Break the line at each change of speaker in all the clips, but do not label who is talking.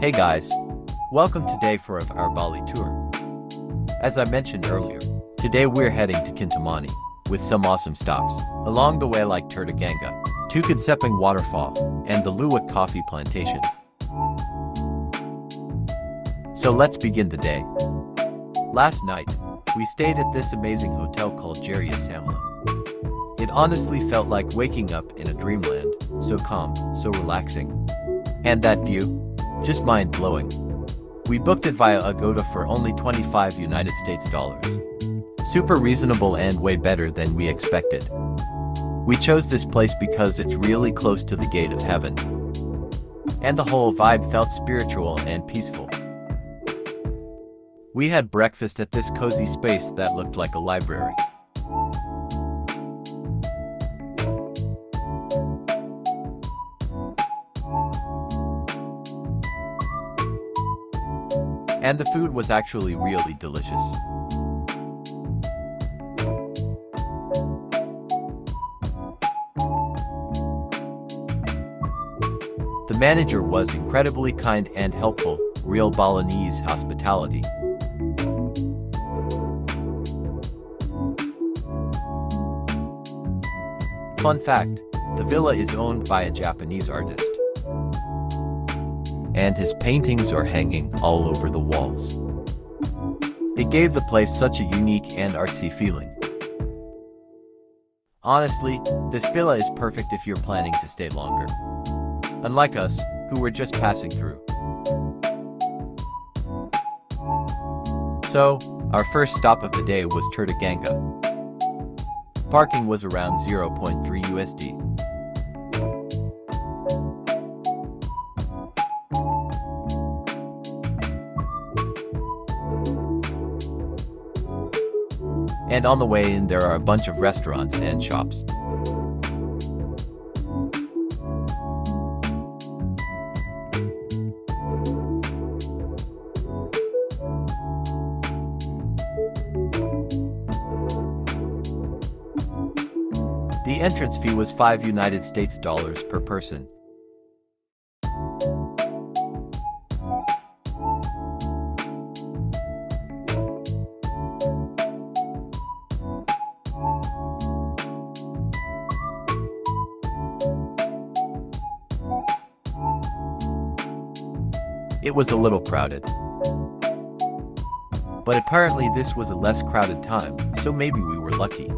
Hey guys, welcome today for our Bali tour. As I mentioned earlier, today we're heading to Kintamani, with some awesome stops along the way like Tirta Gangga, Tukad Cepung Waterfall, and the Luwak coffee plantation. So let's begin the day. Last night, we stayed at this amazing hotel called Jeria Samla. It honestly felt like waking up in a dreamland, so calm, so relaxing. And that view? Just mind-blowing. We booked it via Agoda for only 25 United States dollars. Super reasonable and way better than we expected. We chose this place because it's really close to the gate of heaven. And the whole vibe felt spiritual and peaceful. We had breakfast at this cozy space that looked like a library. And the food was actually really delicious. The manager was incredibly kind and helpful, real Balinese hospitality. Fun fact, the villa is owned by a Japanese artist. And his paintings are hanging all over the walls. It gave the place such a unique and artsy feeling. Honestly, this villa is perfect if you're planning to stay longer. Unlike us, who were just passing through. So, our first stop of the day was Tirta Gangga. Parking was around 0.3 USD. And on the way in there are a bunch of restaurants and shops. The entrance fee was 5 United States dollars per person. It was a little crowded. But apparently this was a less crowded time, so maybe we were lucky.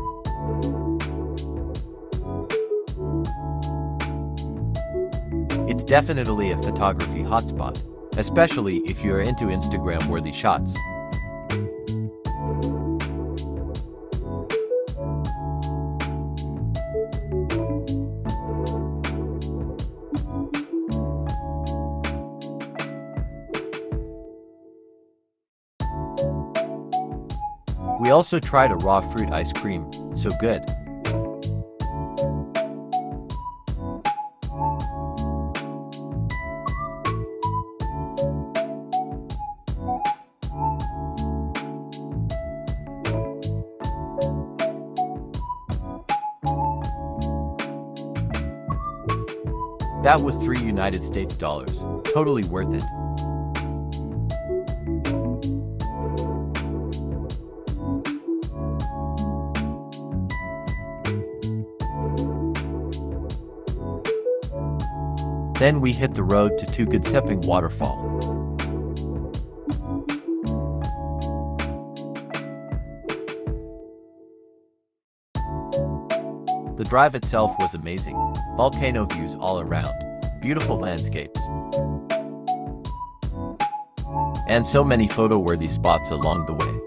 It's definitely a photography hotspot, especially if you're into Instagram-worthy shots. We also tried a raw fruit ice cream, so good. That was 3 United States dollars, totally worth it. Then we hit the road to Tukad Cepung Waterfall. The drive itself was amazing, volcano views all around, beautiful landscapes, and so many photo-worthy spots along the way.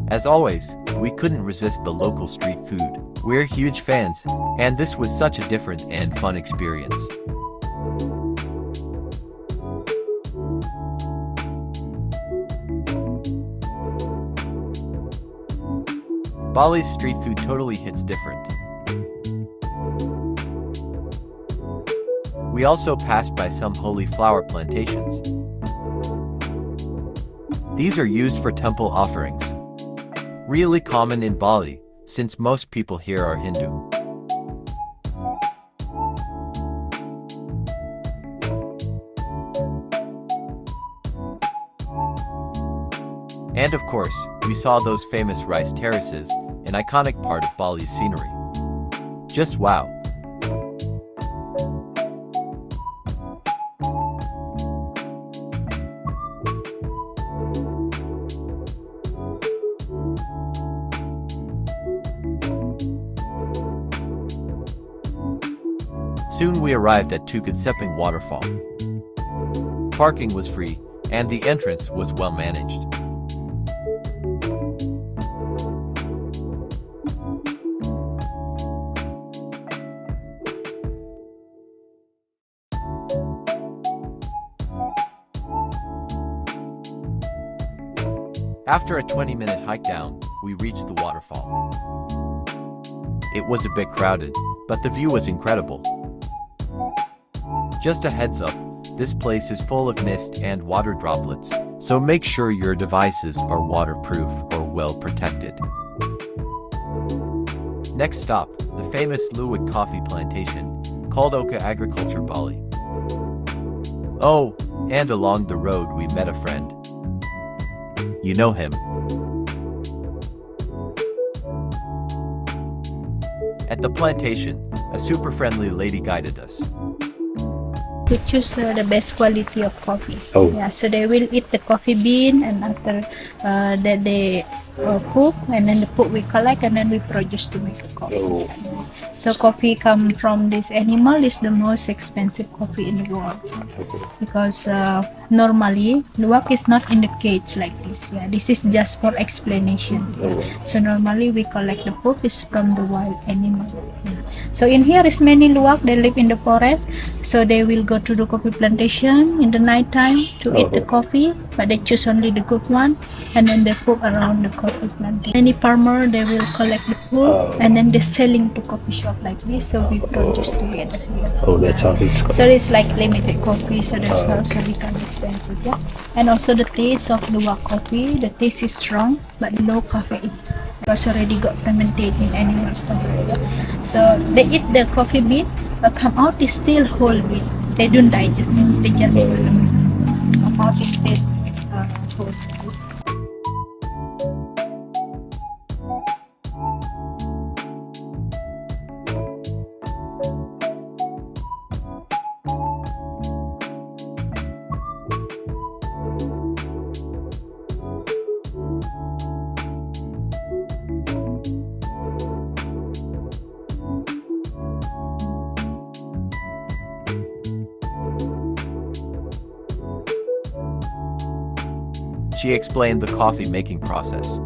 As always, we couldn't resist the local street food. We're huge fans, and this was such a different and fun experience. Bali's street food totally hits different. We also passed by some holy flower plantations. These are used for temple offerings. Really common in Bali, since most people here are Hindu. And of course, we saw those famous rice terraces, an iconic part of Bali's scenery. Just wow. Soon we arrived at Tukad Cepung Waterfall. Parking was free, and the entrance was well managed. After a 20-minute hike down, we reached the waterfall. It was a bit crowded, but the view was incredible. Just a heads up, this place is full of mist and water droplets, so make sure your devices are waterproof or well protected. Next stop, the famous Luwak coffee plantation, called Oka Agriculture Bali. Oh, and along the road we met a friend. You know him. At the plantation, a super friendly lady guided us.
We choose the best quality of coffee.
Oh.
Yeah, so they will eat the coffee bean, and after that they cook, and then the pulp we collect, and then we produce to make a coffee.
Oh.
So coffee come from this animal is the most expensive coffee in the world, because normally Luwak is not in the cage like this. Yeah, this is just for explanation. So normally we collect the pulp is from the wild animal. Yeah. So in here is many Luwak. They live in the forest, so they will go to the coffee plantation in the night time to eat the coffee, but they choose only the good one, and then they cook around the coffee plantation. Any farmer they will collect the pulp, and then they selling to coffee shop like this. So we produce together here.
Oh, that's how it's called.
So it's like limited coffee, so that's why also become expensive. Yeah, and also the taste of Luwak coffee, the taste is strong but low caffeine, because already got fermented in animal stomach. Yeah? So they eat the coffee bean, but come out is still whole bean. They don't digest. They just come out is still whole.
She explained the coffee making process.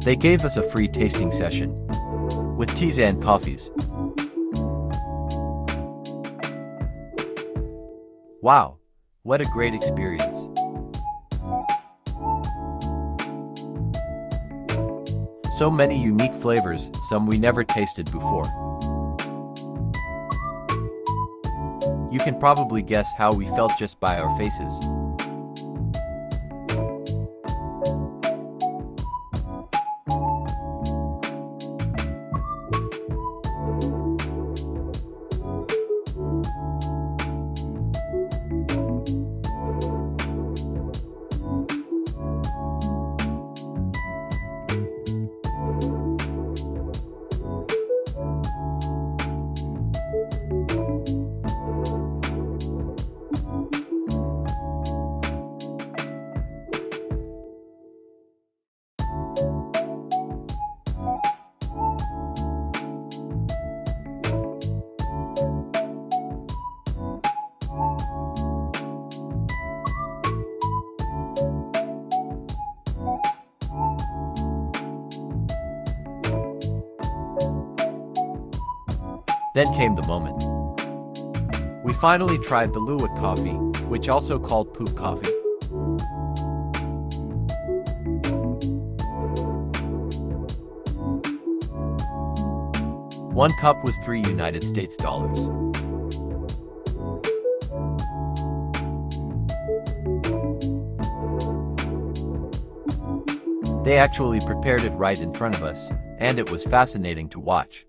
They gave us a free tasting session with teas and coffees. Wow, what a great experience. So many unique flavors, some we never tasted before. You can probably guess how we felt just by our faces. Then came the moment. We finally tried the Luwak coffee, which also called poop coffee. One cup was $3 US. They actually prepared it right in front of us, and it was fascinating to watch.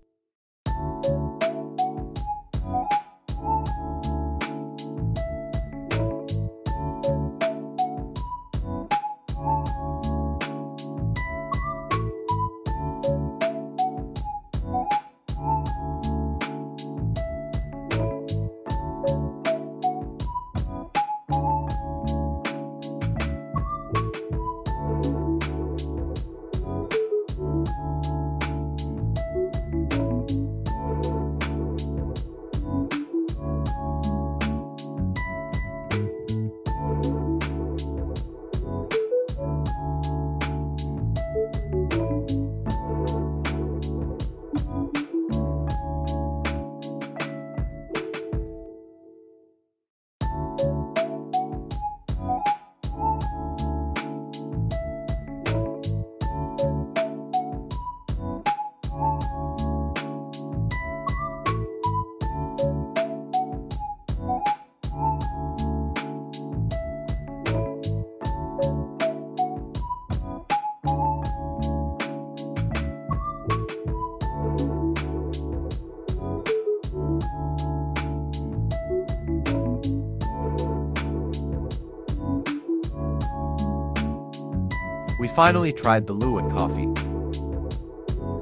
We finally tried the Luwak coffee.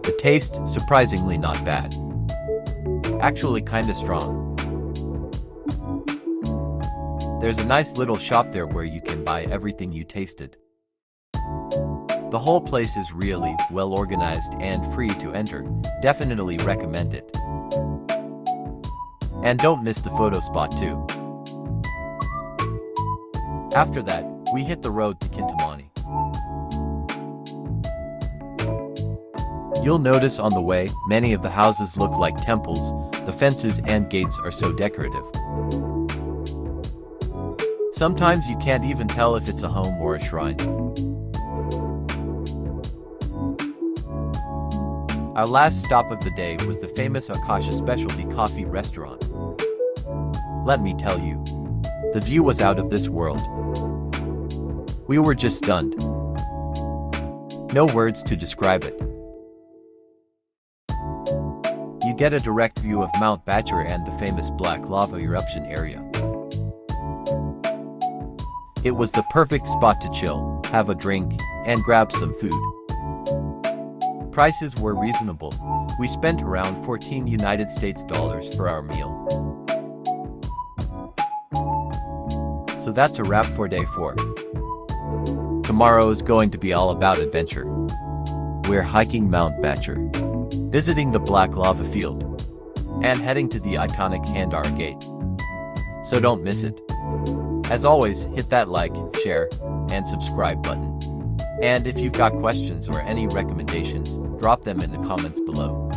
The taste, surprisingly not bad. Actually kinda strong. There's a nice little shop there where you can buy everything you tasted. The whole place is really well organized and free to enter. Definitely recommend it. And don't miss the photo spot too. After that, we hit the road to Kintamani. You'll notice on the way, many of the houses look like temples. The fences and gates are so decorative. Sometimes you can't even tell if it's a home or a shrine. Our last stop of the day was the famous Akasha specialty coffee restaurant. Let me tell you, the view was out of this world. We were just stunned. No words to describe it. You get a direct view of Mount Batur and the famous black lava eruption area. It was the perfect spot to chill, have a drink, and grab some food. Prices were reasonable. We spent around $14 for our meal. So that's a wrap for day 4. Tomorrow is going to be all about adventure. We're hiking Mount Batur, visiting the Black Lava Field, and heading to the iconic Handar Gate. So don't miss it. As always, hit that like, share, and subscribe button. And if you've got questions or any recommendations, drop them in the comments below.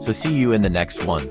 So see you in the next one.